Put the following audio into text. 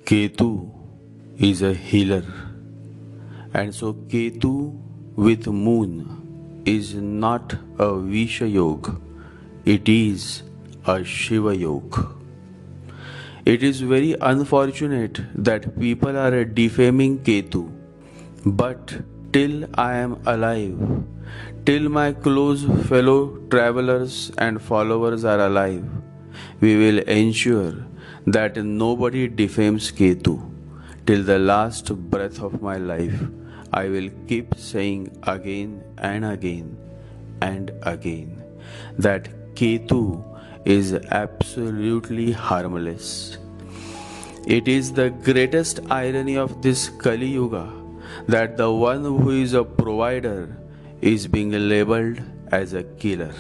Ketu is a healer, and so Ketu with moon is not a Visha Yoga, it is a Shiva Yoga. It is very unfortunate that people are defaming Ketu, but till I am alive, till my close fellow travelers and followers are alive, we will ensure that nobody defames Ketu. Till the last breath of my life, I will keep saying again and again and again that Ketu is absolutely harmless. It is the greatest irony of this Kali Yuga that the one who is a provider is being labeled as a killer.